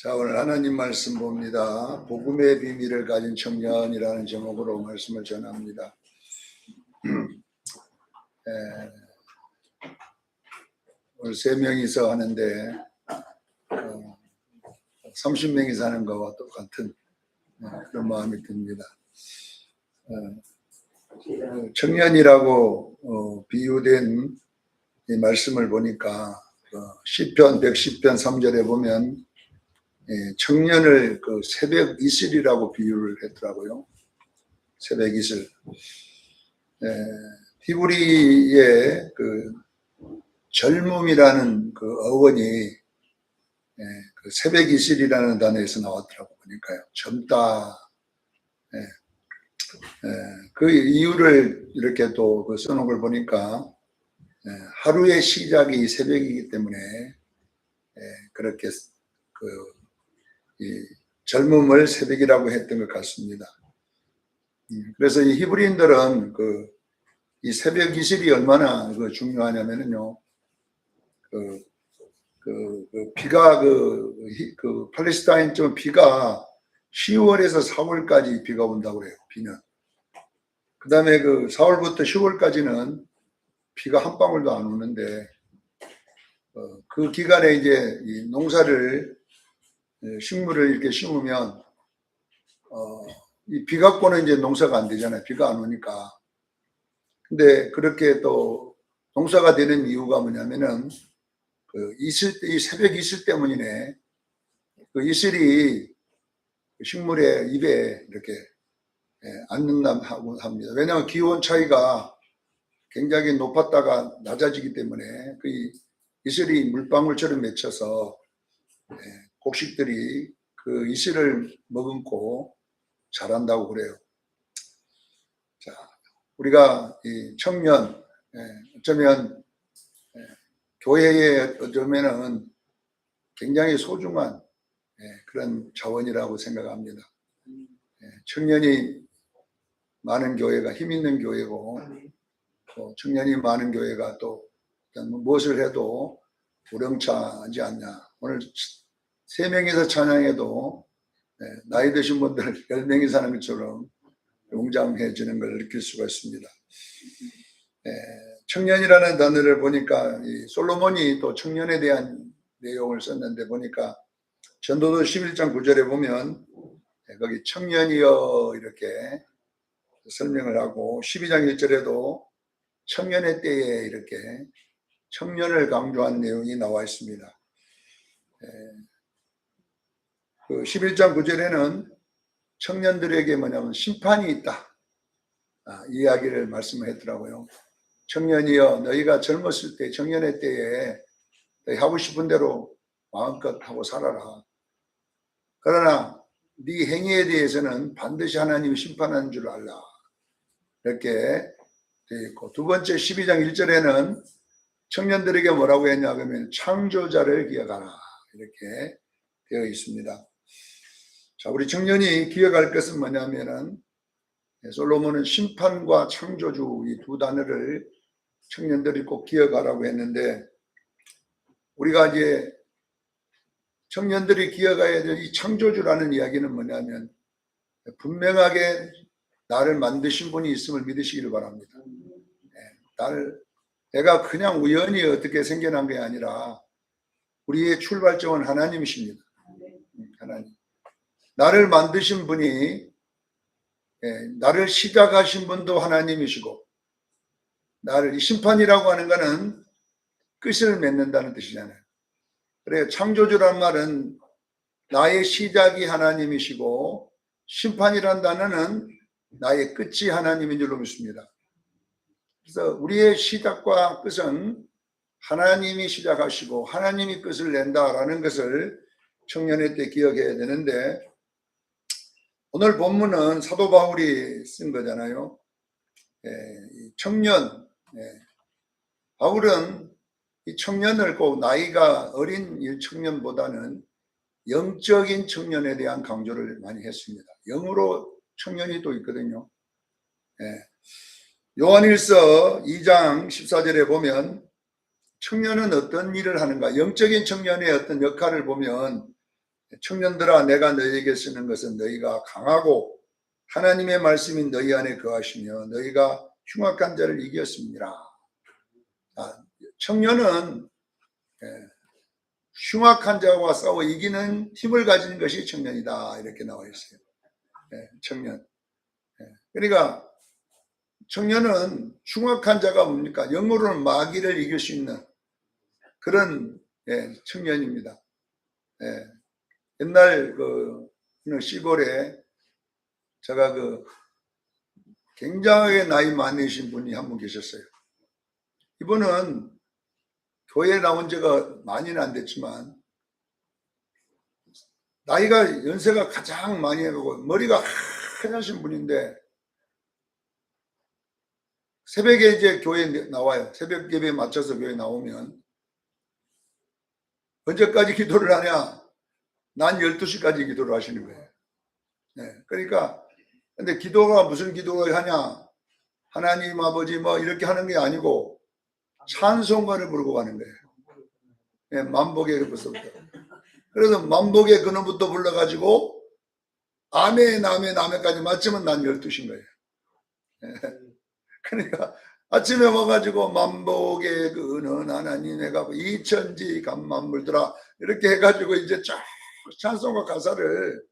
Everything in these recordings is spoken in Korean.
자, 오늘 하나님 말씀 봅니다. 복음의 비밀을 가진 청년이라는 제목으로 말씀을 전합니다. 오늘 3명이서 하는데 30명이서 하는 것과 똑같은 그런 마음이 듭니다. 청년이라고 비유된 이 말씀을 보니까 시편 110편 3절에 보면 청년을 그 새벽 이슬이라고 비유를 했더라고요. 새벽 이슬. 히브리의 그 젊음이라는 그 어원이 그 새벽 이슬이라는 단어에서 나왔더라고 보니까요. 젊다. 그 이유를 이렇게 또 그 써놓은 걸 보니까 하루의 시작이 새벽이기 때문에 그렇게 이 젊음을 새벽이라고 했던 것 같습니다. 그래서 이 히브리인들은 이 새벽 이슬이 얼마나 중요하냐면요. 비가 팔레스타인 쪽 비가 10월에서 4월까지 비가 온다고 그래요. 비는. 그 다음에 4월부터 10월까지는 비가 한 방울도 안 오는데 그 기간에 이제 이 농사를 식물을 이렇게 심으면 이 비 갖고는 이제 농사가 안 되잖아요. 비가 안 오니까. 근데 그렇게 또 농사가 되는 이유가 뭐냐면은 이 새벽 이슬 때문이네. 그 이슬이 식물의 입에 이렇게 앉는다고 합니다. 왜냐하면 기온 차이가 굉장히 높았다가 낮아지기 때문에 그 이슬이 물방울처럼 맺혀서 곡식들이 그 이슬을 머금고 자란다고 그래요. 자, 우리가 이 청년, 어쩌면 교회에 어쩌면은 굉장히 소중한 그런 자원이라고 생각합니다. 청년이 많은 교회가 힘 있는 교회고, 또 청년이 많은 교회가 또 무엇을 해도 우렁차지 않냐. 오늘 3명이서 찬양해도 나이 드신 분들 10명이서 하는 것처럼 웅장해지는 걸 느낄 수가 있습니다. 청년이라는 단어를 보니까 이 솔로몬이 또 청년에 대한 내용을 썼는데 보니까 전도서 11장 9절에 보면 거기 청년이여 이렇게 설명을 하고 12장 1절에도 청년의 때에 이렇게 청년을 강조한 내용이 나와 있습니다. 그 11장 9절에는 청년들에게 뭐냐면 심판이 있다. 이야기를 말씀을 했더라고요. 청년이여 너희가 젊었을 때 청년의 때에 너희 하고 싶은 대로 마음껏 하고 살아라. 그러나 네 행위에 대해서는 반드시 하나님이 심판하는 줄 알라. 이렇게 되어 있고 두 번째 12장 1절에는 청년들에게 뭐라고 했냐 그러면 창조자를 기억하라. 이렇게 되어 있습니다. 자, 우리 청년이 기억할 것은 뭐냐면은 솔로몬은 심판과 창조주 이 두 단어를 청년들이 꼭 기억하라고 했는데 우리가 이제 청년들이 기억해야 될 이 창조주라는 이야기는 뭐냐면 분명하게 나를 만드신 분이 있음을 믿으시기를 바랍니다. 내가 그냥 우연히 어떻게 생겨난 게 아니라 우리의 출발점은 하나님이십니다. 하나님. 나를 만드신 분이 나를 시작하신 분도 하나님이시고 나를 심판이라고 하는 것은 끝을 맺는다는 뜻이잖아요. 그래요. 창조주란 말은 나의 시작이 하나님이시고 심판이란 단어는 나의 끝이 하나님인 줄로 믿습니다. 그래서 우리의 시작과 끝은 하나님이 시작하시고 하나님이 끝을 낸다라는 것을 청년의 때 기억해야 되는데 오늘 본문은 사도 바울이 쓴 거잖아요. 청년, 바울은 이 청년을 꼭 나이가 어린 청년보다는 영적인 청년에 대한 강조를 많이 했습니다. 영으로 청년이 또 있거든요. 요한일서 2장 14절에 보면 청년은 어떤 일을 하는가, 영적인 청년의 어떤 역할을 보면 청년들아, 내가 너희에게 쓰는 것은 너희가 강하고 하나님의 말씀이 너희 안에 거하시며 너희가 흉악한 자를 이겼습니다. 청년은 흉악한 자와 싸워 이기는 힘을 가진 것이 청년이다, 이렇게 나와 있어요. 청년. 그러니까 청년은 흉악한 자가 뭡니까? 영어로는 마귀를 이길 수 있는 그런 청년입니다. 옛날 그 시골에 제가 굉장하게 나이 많으신 분이 한 분 계셨어요. 이분은 교회에 나온 지가 많이는 안 됐지만 나이가 연세가 가장 많이 해가고 머리가 하얘신 분인데 새벽에 이제 교회에 나와요. 새벽 예배에 맞춰서 교회에 나오면 언제까지 기도를 하냐? 난 12시까지 기도를 하시는 거예요. 그러니까 근데 기도가 무슨 기도를 하냐? 하나님 아버지 뭐 이렇게 하는 게 아니고 찬송가를 부르고 가는 거예요. 만복의 그부터. 그래서 만복의 근원부터 불러가지고 아멘 아멘 아멘까지 맞추면 난 12시인 거예요. 그러니까 아침에 와가지고 만복의 근원 하나님 해가지고 이천지 간만물들아 이렇게 해가지고 이제 쫙 찬송가 가사를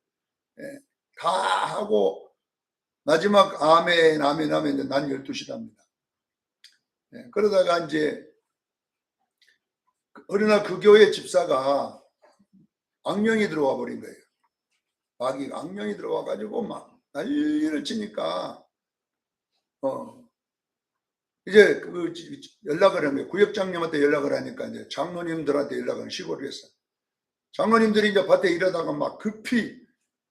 다 하고 마지막 아멘 아멘 하면 이제 난 12시랍니다. 그러다가 이제 어느 날 그 교회 집사가 악령이 들어와 버린 거예요. 마귀가 악령이 들어와 가지고 막 난리를 치니까 이제 그 연락을 한 거예요. 구역장님한테 연락을 하니까 이제 장로님들한테 연락을 시골을 했어요. 장로님들이 이제 밭에 일하다가 막 급히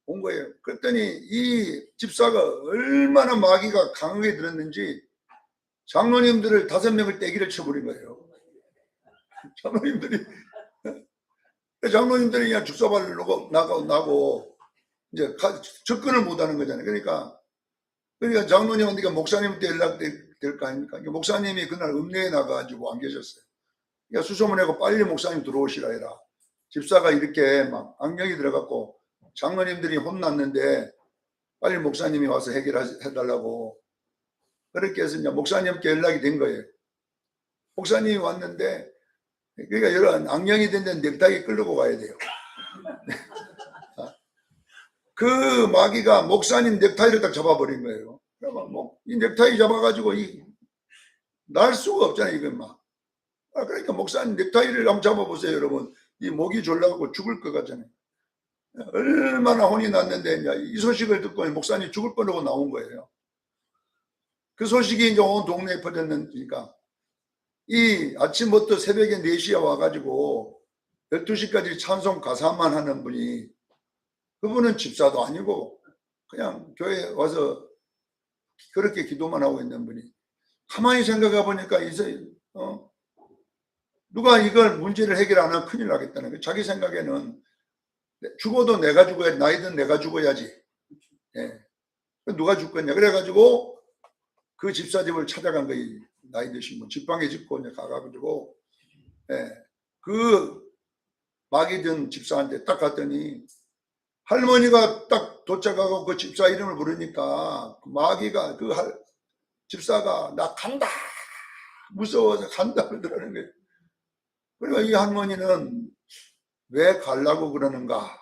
온 거예요. 그랬더니 이 집사가 얼마나 마귀가 강하게 들었는지 장로님들을 5명을 떼기를 쳐버린 거예요. 장로님들이 그냥 죽사발을 나고 이제 접근을 못하는 거잖아요. 그러니까 장로님한테 목사님한테 연락될 거 아닙니까? 목사님이 그날 읍내에 나가가지고 안 계셨어요. 그러니까 수소문하고 빨리 목사님 들어오시라 해라. 집사가 이렇게 막 악령이 들어갔고 장로님들이 혼났는데 빨리 목사님이 와서 해결해달라고 그렇게 해서 이제 목사님께 연락이 된 거예요. 목사님이 왔는데 그러니까 이런 악령이 된 데는 넥타이 끌고 가야 돼요. 그 마귀가 목사님 넥타이를 딱 잡아버린 거예요. 그러면 이 넥타이 잡아가지고 날 수가 없잖아요, 이건 막. 그러니까 목사님 넥타이를 한번 잡아보세요, 여러분. 이 목이 졸라가고 죽을 것 같잖아요. 얼마나 혼이 났는데 이제 이 소식을 듣고 목사님 죽을 뻔하고 나온 거예요. 그 소식이 이제 온 동네에 퍼졌으니까 이 아침부터 새벽에 4시에 와가지고 12시까지 찬송 가사만 하는 분이 그분은 집사도 아니고 그냥 교회에 와서 그렇게 기도만 하고 있는 분이 가만히 생각해 보니까 누가 이걸 문제를 해결 안 하면 큰일 나겠다는 거예요. 자기 생각에는 죽어도 내가 죽어야지, 나이든 내가 죽어야지. 누가 죽겠냐. 그래가지고 그 집사 집을 찾아간 거예요. 나이 드신 분 집방에 짓고 이제 가가지고 그 마귀 든 집사한테 딱 갔더니 할머니가 딱 도착하고 그 집사 이름을 부르니까 마귀가 집사가 나 간다 무서워서 간다 그러더라는 거예요. 그러니까 이 할머니는 왜 가려고 그러는가?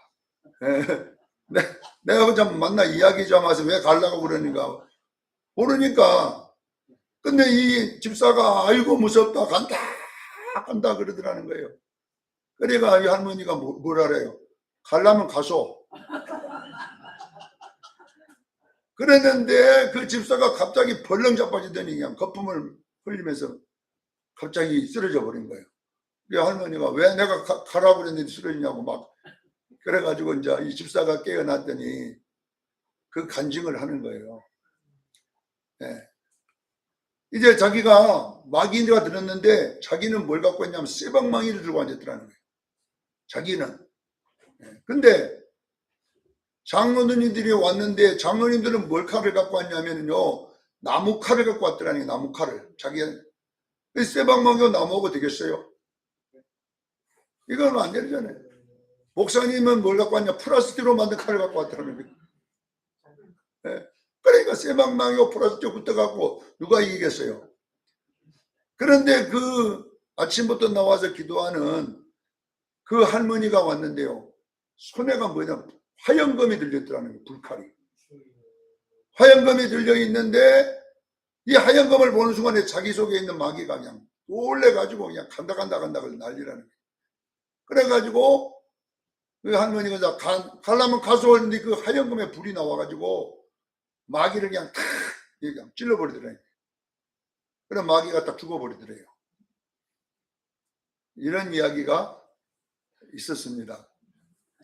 내가 좀 만나 이야기 좀 해서 왜 가려고 그러는가 모르니까. 근데 이 집사가 아이고 무섭다 간다 그러더라는 거예요. 그러니까 이 할머니가 뭐라 그래요? 가려면 가소. 그랬는데 그 집사가 갑자기 벌렁 자빠지더니 그냥 거품을 흘리면서 갑자기 쓰러져 버린 거예요. 그 할머니가 왜 내가 가라고 그랬는데 쓰러지냐고 막 그래가지고 이제 이 집사가 깨어났더니 그 간증을 하는 거예요. 이제 자기가 마귀가 들었는데 자기는 뭘 갖고 있냐면 쇠방망이를 들고 앉았더라는 거예요. 자기는. 근데 장로님들이 왔는데 장로님들은 뭘 칼을 갖고 왔냐면요 나무 칼을 갖고 왔더라니. 나무 칼을. 자기가 쇠방망이가 나무하고 되겠어요? 이건 안 되잖아요. 목사님은 뭘 갖고 왔냐? 플라스틱으로 만든 칼을 갖고 왔다는 거예요. 예. 그러니까 쇠망망이고 플라스틱 붙어갖고 누가 이기겠어요? 그런데 그 아침부터 나와서 기도하는 그 할머니가 왔는데요. 손에가 뭐냐? 화영검이 들려있더라는 거예요. 불칼이. 화영검이 들려있는데 이 화영검을 보는 순간에 자기 속에 있는 마귀가 그냥 놀래가지고 그냥 간다 그걸 난리라는 거예요. 그래가지고 그 할머니가 가려면 가서 오는데 그 화영검에 불이 나와가지고 마귀를 그냥 탁 찔러버리더래요. 그럼 마귀가 딱 죽어버리더래요. 이런 이야기가 있었습니다.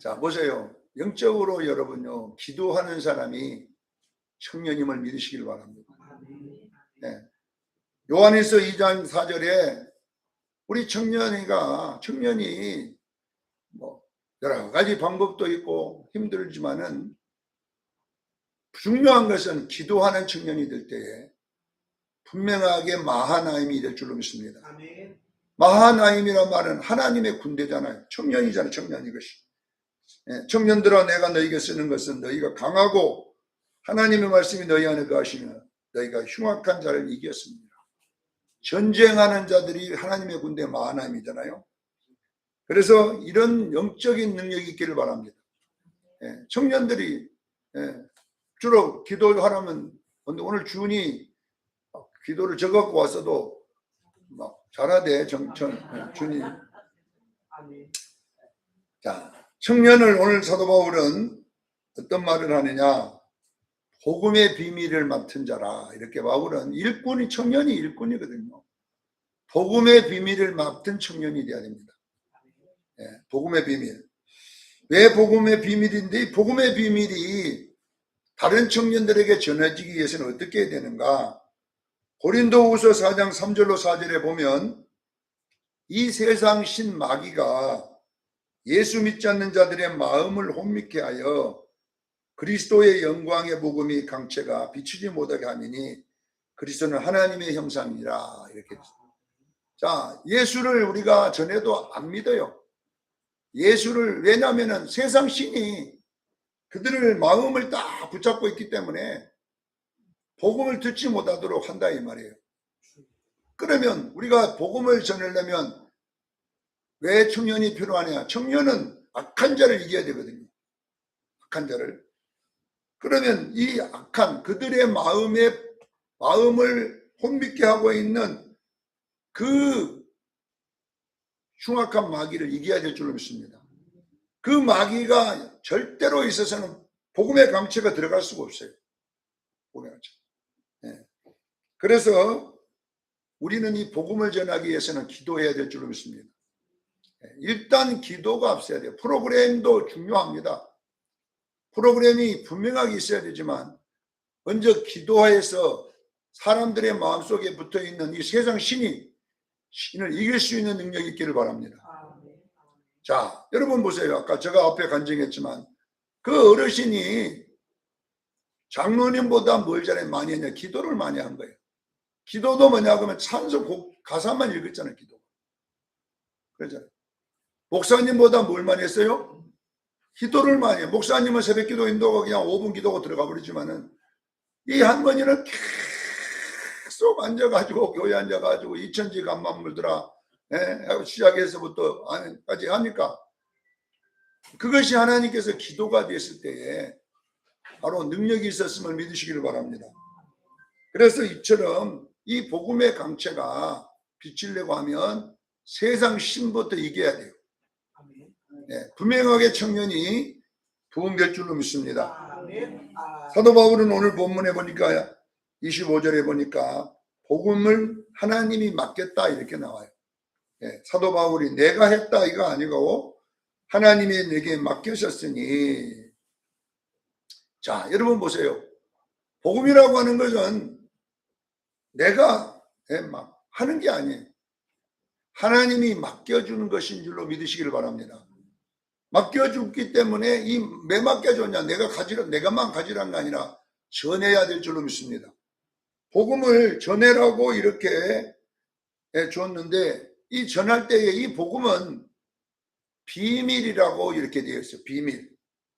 자, 보세요. 영적으로 여러분요, 기도하는 사람이 청년임을 믿으시길 바랍니다. 네. 요한일서 2장 4절에 우리 청년이 뭐 여러 가지 방법도 있고 힘들지만은 중요한 것은 기도하는 청년이 될 때에 분명하게 마하나임이 될 줄로 믿습니다. 마하나임이란 말은 하나님의 군대잖아요. 청년이잖아요. 청년 이것이. 청년들아, 내가 너희에게 쓰는 것은 너희가 강하고 하나님의 말씀이 너희 안에 거하시며 너희가 흉악한 자를 이겼습니다. 전쟁하는 자들이 하나님의 군대 마하나임이잖아요. 그래서 이런 영적인 능력이 있기를 바랍니다. 청년들이 주로 기도하라면, 오늘 준이 기도를 적어갖고 왔어도 막 잘하대, 준이. 자, 청년을 오늘 사도 바울은 어떤 말을 하느냐? 복음의 비밀을 맡은 자라. 이렇게 바울은 청년이 일꾼이거든요. 복음의 비밀을 맡은 청년이 되어야 됩니다. 복음의 비밀. 왜 복음의 비밀인데, 이 복음의 비밀이 다른 청년들에게 전해지기 위해서는 어떻게 해야 되는가? 고린도후서 4장 3절로 4절에 보면 이 세상 신마귀가 예수 믿지 않는 자들의 마음을 혼미케 하여 그리스도의 영광의 복음이 강체가 비추지 못하게 하미니 그리스도는 하나님의 형상이라. 이렇게. 자, 예수를 우리가 전해도 안 믿어요. 예수를, 왜냐하면 세상 신이 그들의 마음을 딱 붙잡고 있기 때문에 복음을 듣지 못하도록 한다 이 말이에요. 그러면 우리가 복음을 전하려면 왜 청년이 필요하냐? 청년은 악한 자를 이겨야 되거든요. 악한 자를. 그러면 이 악한 그들의 마음을 혼미케 하고 있는 그 흉악한 마귀를 이겨야 될 줄로 믿습니다. 그 마귀가 절대로 있어서는 복음의 강체가 들어갈 수가 없어요. 복음의 강체. 그래서 우리는 이 복음을 전하기 위해서는 기도해야 될 줄로 믿습니다. 일단 기도가 앞서야 돼요. 프로그램도 중요합니다. 프로그램이 분명하게 있어야 되지만 먼저 기도해서 사람들의 마음속에 붙어있는 이 세상 신을 이길 수 있는 능력이 있기를 바랍니다. 자, 여러분 보세요. 아까 제가 앞에 간증했지만 그 어르신이 장로님보다 뭘 많이 했냐? 기도를 많이 한 거예요. 기도도 뭐냐 그러면 찬송 가사만 읽었잖아요. 기도. 그렇잖아요. 목사님보다 뭘 많이 했어요? 기도를 많이 해요. 목사님은 새벽 기도 인도가 그냥 5분 기도가 들어가 버리지만은 이 할머니는 계속 앉아가지고 교회 앉아가지고 이천지 간만 물더라. 시작해서부터까지 하니까 그것이 하나님께서 기도가 됐을 때에 바로 능력이 있었음을 믿으시기를 바랍니다. 그래서 이처럼 이 복음의 강체가 비치려고 하면 세상 신부터 이겨야 돼요. 분명하게 청년이 부흥될 줄로 믿습니다. 사도 바울은 오늘 본문에 보니까 25절에 보니까 복음을 하나님이 맡겼다 이렇게 나와요. 사도 바울이 내가 했다 이거 아니고 하나님이 내게 맡기셨으니. 자, 여러분 보세요. 복음이라고 하는 것은 내가 막 하는 게 아니에요. 하나님이 맡겨주는 것인 줄로 믿으시기를 바랍니다. 맡겨주기 때문에 왜 맡겨줬냐? 내가만 가지란 게 아니라 전해야 될 줄로 믿습니다. 복음을 전해라고 이렇게, 줬는데, 이 전할 때에 이 복음은, 비밀이라고 이렇게 되어 있어요. 비밀.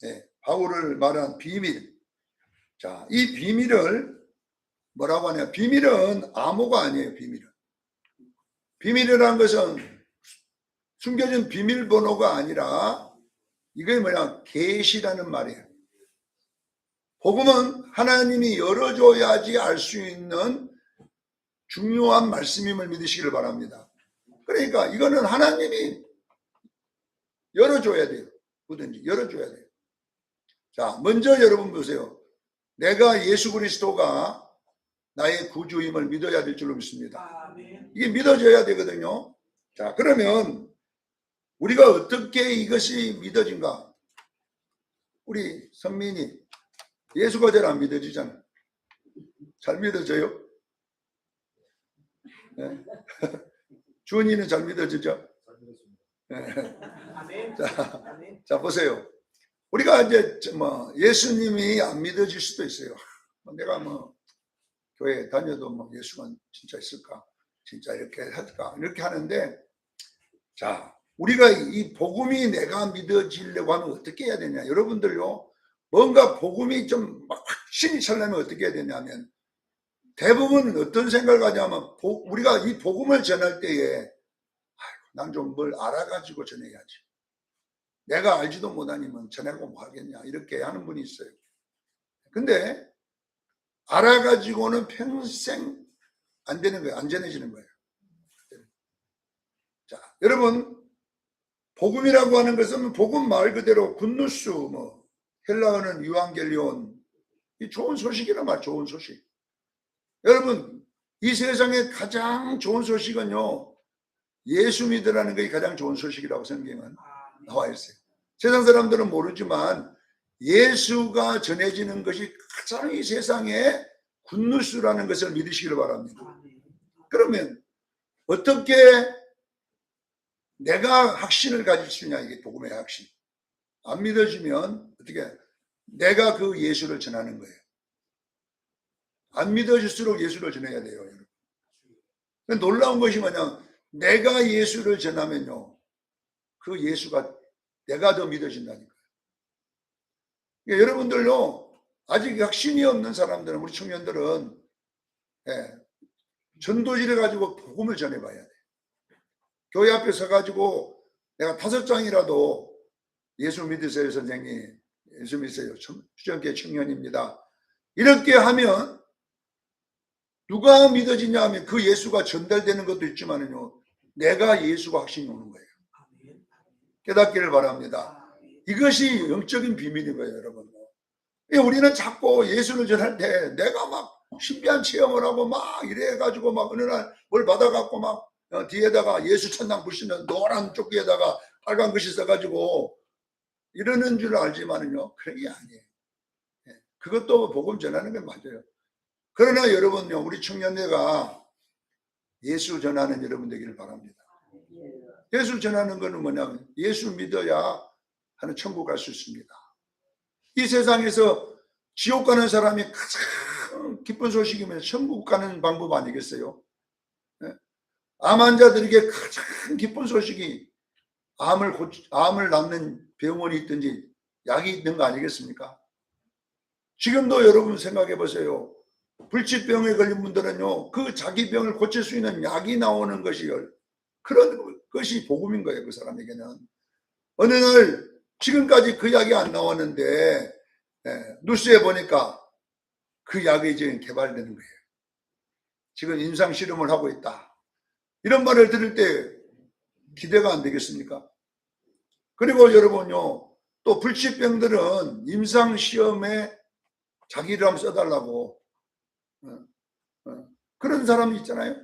네, 바울을 말한 비밀. 자, 이 비밀을 뭐라고 하냐? 비밀은 암호가 아니에요. 비밀이라는 것은 숨겨진 비밀번호가 아니라 이게 뭐냐? 계시라는 말이에요. 복음은 하나님이 열어줘야지 알 수 있는 중요한 말씀임을 믿으시기를 바랍니다. 그러니까 이거는 하나님이 열어줘야 돼요. 뭐든지 열어줘야 돼요. 자, 먼저 여러분 보세요. 내가 예수 그리스도가 나의 구주임을 믿어야 될 줄로 믿습니다. 이게 믿어져야 되거든요. 자, 그러면 우리가 어떻게 이것이 믿어진가? 우리 선민이 예수가 잘 안 믿어지잖아. 잘 믿어져요? 네. 주은이는 잘 믿어지죠? 네. 자, 보세요. 우리가 이제 예수님이 안 믿어질 수도 있어요. 내가 교회 다녀도 예수가 진짜 있을까? 진짜 이렇게 할까? 이렇게 하는데, 자, 우리가 이 복음이 내가 믿어지려고 하면 어떻게 해야 되냐? 여러분들요, 뭔가 복음이 좀 확신이 차려면 어떻게 해야 되냐면, 대부분 어떤 생각을 하냐면, 우리가 이 복음을 전할 때에, 난 좀 뭘 알아가지고 전해야지. 내가 알지도 못하니면 전하고 뭐 하겠냐. 이렇게 하는 분이 있어요. 근데, 알아가지고는 평생 안 되는 거예요. 안 전해지는 거예요. 자, 여러분, 복음이라고 하는 것은 복음 말 그대로 굿뉴스, 헬라어는 유앙겔리온, 이 좋은 소식이란 말, 좋은 소식. 여러분, 이 세상에 가장 좋은 소식은요, 예수 믿으라는 것이 가장 좋은 소식이라고 성경은 나와 있어요. 세상 사람들은 모르지만 예수가 전해지는 것이 가장 이 세상에 굿뉴스라는 것을 믿으시기를 바랍니다. 그러면 어떻게 내가 확신을 가질 수 있냐? 이게 복음의 확신. 안 믿어지면 어떻게 내가 그 예수를 전하는 거예요. 안 믿어질수록 예수를 전해야 돼요, 여러분. 놀라운 것이 뭐냐? 내가 예수를 전하면요, 그 예수가 내가 더 믿어진다니까요. 그러니까 여러분들요, 아직 확신이 없는 사람들은, 우리 청년들은 전도지를 가지고 복음을 전해봐야 돼. 교회 앞에 서가지고 내가 5장이라도 예수 믿으세요, 선생님. 예수 믿으세요. 주전계 청년입니다. 이렇게 하면 누가 믿어지냐 하면 그 예수가 전달되는 것도 있지만요, 내가 예수가 확신이 오는 거예요. 깨닫기를 바랍니다. 이것이 영적인 비밀인 거예요, 여러분. 우리는 자꾸 예수를 전할 때 내가 막 신비한 체험을 하고 막 이래가지고 막 어느 날 뭘 받아갖고 막 뒤에다가 예수 천당 붙이는 노란 조끼에다가 빨간 글씨 써가지고 이러는 줄 알지만은요, 그런 게 아니에요. 그것도 복음 전하는 게 맞아요. 그러나 여러분요, 우리 청년대가 예수 전하는 여러분 되기를 바랍니다. 예수 전하는 것은 뭐냐면 예수 믿어야 하는 천국 갈 수 있습니다. 이 세상에서 지옥 가는 사람이 가장 기쁜 소식이면 천국 가는 방법 아니겠어요? 암 환자들에게 가장 기쁜 소식이 암을 낫는 병원이 있든지 약이 있는 거 아니겠습니까? 지금도 여러분 생각해 보세요. 불치병에 걸린 분들은요, 그 자기 병을 고칠 수 있는 약이 나오는 것이 그런 것이 복음인 거예요, 그 사람에게는. 어느 날 지금까지 그 약이 안 나왔는데 뉴스에 보니까 그 약이 이제 개발되는 거예요. 지금 임상 실험을 하고 있다. 이런 말을 들을 때 기대가 안 되겠습니까? 그리고 여러분요, 또 불치병들은 임상 시험에 자기 이름 써달라고 그런 사람이 있잖아요.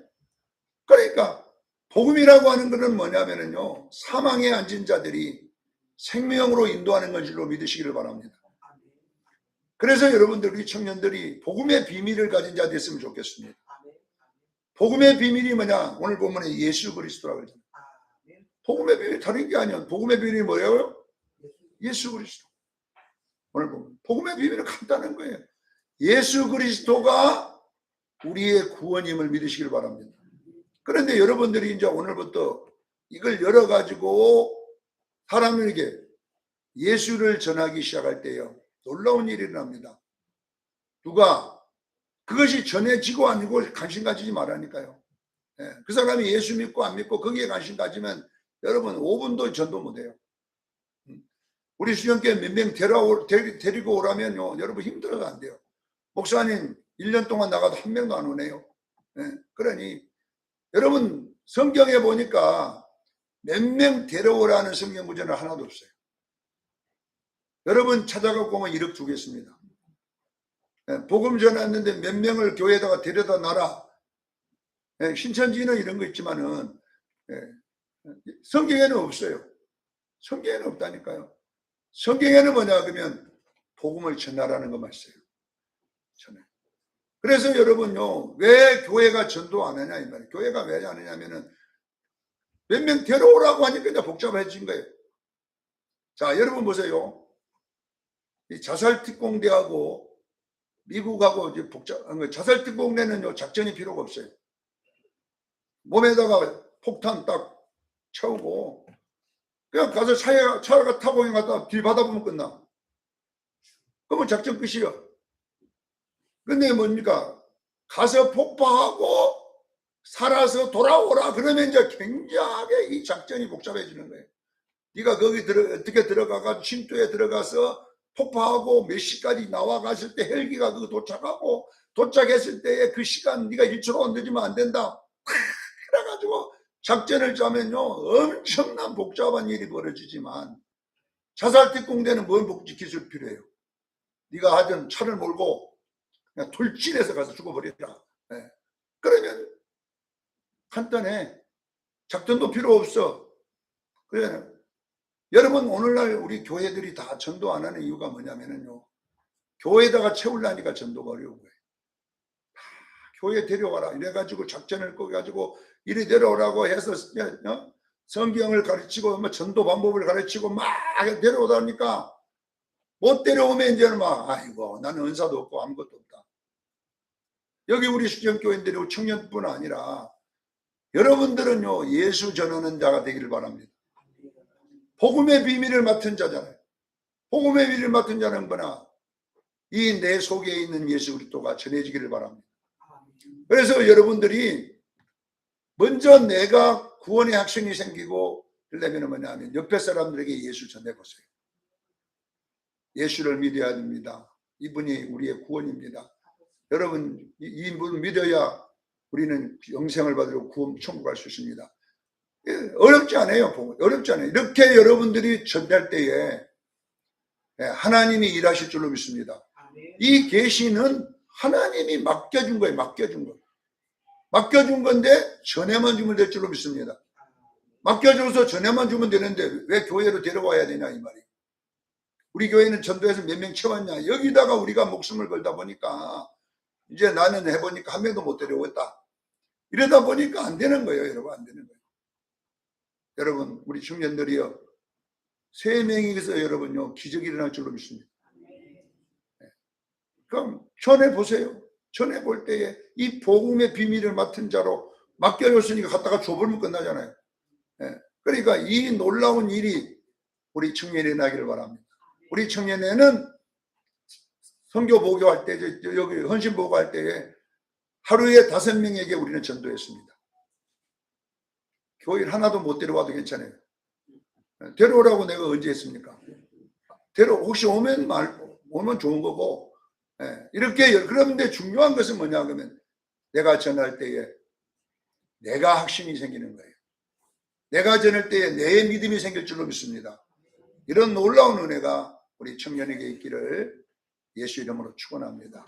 그러니까 복음이라고 하는 것은 뭐냐면요, 사망에 앉은 자들이 생명으로 인도하는 것으로 믿으시기를 바랍니다. 그래서 여러분들, 우리 청년들이 복음의 비밀을 가진 자 됐으면 좋겠습니다. 복음의 비밀이 뭐냐? 오늘 보면 예수 그리스도라고 그러잖아요. 복음의 비밀이 다른 게 아니야. 복음의 비밀이 뭐예요? 예수 그리스도. 오늘 보면 복음의 비밀은 간단한 거예요. 예수 그리스도가 우리의 구원임을 믿으시길 바랍니다. 그런데 여러분들이 이제 오늘부터 이걸 열어가지고 사람에게 예수를 전하기 시작할 때요, 놀라운 일이 일어납니다. 누가 그것이 전해지고 아니고 관심 가지지 말라니까요. 예, 그 사람이 예수 믿고 안 믿고 거기에 관심 가지면 여러분 5분도 전도 못해요. 우리 수련교회 몇 명 데리고 오라면요, 여러분 힘들어도 안 돼요. 목사님 1년 동안 나가도 한 명도 안 오네요. 예, 그러니 여러분 성경에 보니까 몇 명 데려오라는 성경 구절은 하나도 없어요. 여러분 찾아갖고 보면 1억 주겠습니다. 예, 복음 전했는데 몇 명을 교회에다가 데려다 놔라. 예, 신천지는 이런 거 있지만은 성경에는 없어요. 성경에는 없다니까요. 성경에는 뭐냐 그러면 복음을 전하라는 것만 있어요. 전해. 그래서 여러분요, 왜 교회가 전도 안 하냐 이 말이에요. 교회가 왜 안 하냐면은 몇 명 데려오라고 하니까 이제 복잡해진 거예요. 자, 여러분 보세요. 이 자살특공대하고 미국하고 이제 자살특공대는요, 작전이 필요가 없어요. 몸에다가 폭탄 딱 채우고 그냥 가서 차가 타고 그냥 갔다 길 받아보면 끝나. 그러면 작전 끝이요. 근데 뭡니까? 가서 폭파하고 살아서 돌아오라 그러면 이제 굉장하게 이 작전이 복잡해지는 거예요. 네가 거기 어떻게 들어가가 침투에 들어가서 폭파하고 몇 시까지 나와갔을 때 헬기가 그 도착하고 도착했을 때의 그 시간 네가 1초로 늦으면 안 된다. 그래가지고 작전을 짜면요, 엄청난 복잡한 일이 벌어지지만 자살특공대는 뭔 복지 기술 필요해요? 네가 하든 차를 몰고 그냥 돌진해서 가서 죽어버리라. 네. 그러면 간단해. 작전도 필요 없어. 그래. 여러분 오늘날 우리 교회들이 다 전도 안 하는 이유가 뭐냐면요, 교회에다가 채우려니까 전도가 어려운 거예요. 교회 데려와라 이래가지고 작전을 꺼가지고 이리 데려오라고 해서 성경을 가르치고 뭐 전도 방법을 가르치고 막 데려오다 보니까 못 데려오면 이제는 막 아이고 나는 은사도 없고 아무것도 없다. 여기 우리 수련교인들이 청년뿐 아니라 여러분들은요, 예수 전하는 자가 되기를 바랍니다. 복음의 비밀을 맡은 자잖아요. 복음의 비밀을 맡은 자는 뭐나 이 내 속에 있는 예수 그리스도가 전해지기를 바랍니다. 그래서 여러분들이 먼저 내가 구원의 확신이 생기고 그러려면 뭐냐면 옆에 사람들에게 예수 전해보세요. 예수를 믿어야 됩니다. 이분이 우리의 구원입니다. 여러분 이분을 믿어야 우리는 영생을 받으러 구원 천국 갈 수 있습니다. 어렵지 않아요. 어렵지 않아요. 이렇게 여러분들이 전할 때에 하나님이 일하실 줄로 믿습니다. 이 계시는 하나님이 맡겨준 거예요. 맡겨준 거. 맡겨준 건데 전해만 주면 될 줄로 믿습니다. 맡겨줘서 전해만 주면 되는데 왜 교회로 데려와야 되냐 이 말이에요. 우리 교회는 전도해서 몇 명 채웠냐. 여기다가 우리가 목숨을 걸다 보니까 이제 나는 해보니까 한 명도 못 데려오겠다. 이러다 보니까 안 되는 거예요. 여러분 안 되는 거예요. 여러분 우리 청년들이요, 3명이서 여러분요 기적이 일어날 줄로 믿습니다. 그럼 전해보세요. 전해볼 때에 이 복음의 비밀을 맡은 자로 맡겨줬으니까 갖다가 줘버리면 끝나잖아요. 그러니까 이 놀라운 일이 우리 청년에 나기를 바랍니다. 우리 청년회는 선교 보고할 때, 여기 헌신 보고할 때에 하루에 5명에게 우리는 전도했습니다. 교인 하나도 못 데려와도 괜찮아요. 데려오라고 내가 언제 했습니까? 혹시 오면 좋은 거고, 이렇게. 그런데 중요한 것은 뭐냐 그러면 내가 전할 때에 내가 확신이 생기는 거예요. 내가 전할 때에 내 믿음이 생길 줄로 믿습니다. 이런 놀라운 은혜가 우리 청년에게 있기를 예수 이름으로 축원합니다.